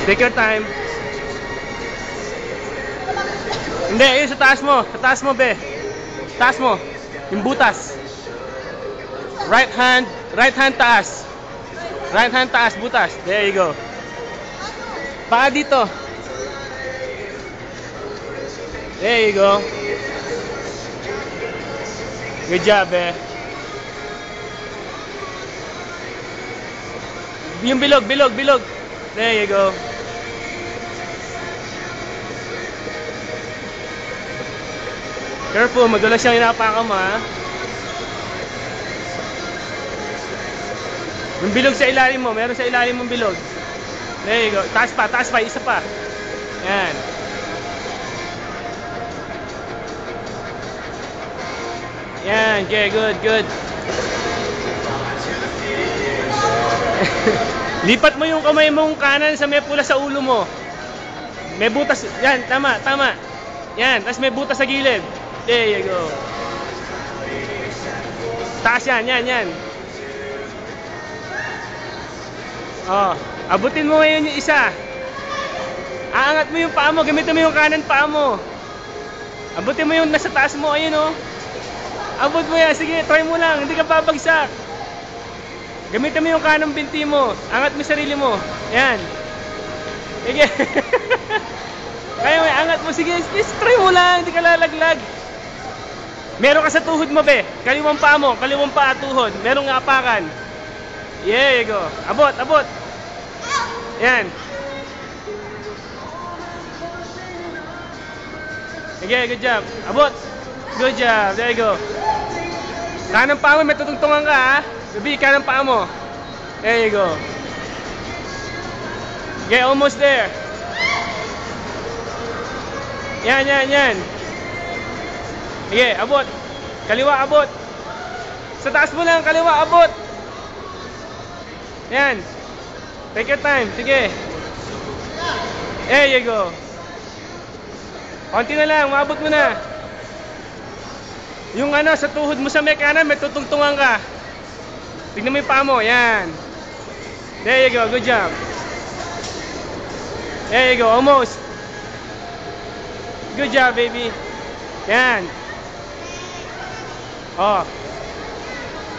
Take your time. Hindi, yun sa taas mo. Sa taas mo, be. Taas mo. Yung butas. Right hand taas. Right hand taas, butas. There you go. Paa dito. There you go. Good job, eh. Yung bilog. There you go. Careful, madulas siyang inapakan mo, ha. Yung bilog sa ilalim mo, meron sa ilalim mong bilog. There you go. Taas pa, isa pa. Yan. Yan, okay, good. Lipat mo yung kamay mong kanan sa may pula sa ulo mo. May butas. Yan, tama. Yan, tapos may butas sa gilid. There you go. Taas yan. Oh, abutin mo ngayon yung isa. Aangat mo yung paa mo, gamitin mo yung kanan paa mo. Abutin mo yung nasa taas mo, ayun oh. Abot mo yan, sige, try mo lang, hindi ka babagsak. Gamitin mo yung kanang binti mo. Angat mo sarili mo. Yan. Sige. Kaya mo, angat mo. Sige, try mo lang, hindi ka lalaglag. Meron ka sa tuhod mo, be. Kaliwang paa mo, kaliwang paa tuhod. Merong apakan. Yeah, you go. Abot. Yan. Sige, good job. Abot. Good job. There you go. Kanang paa mo, may tutungtungan ka, ha? Baby, kanang paa mo. There you go. Okay, almost there. Yan. Sige, abot. Kaliwa, abot. Sa taas mo lang, kaliwa, abot. Yan. Take your time. Sige. There you go. Konti na lang, maabot mo na. Yung ano, sa tuhod mo sa may kanan, may tutungtungan ka. Tignan mo yung paa mo, yan. There you go, good job. There you go, almost. Good job, baby. Yan. Oh.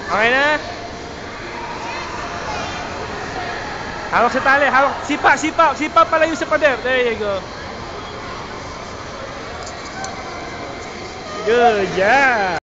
Okay na? Hawak sa tali, hawak. Sipa palayo sa pader. There you go. Good job.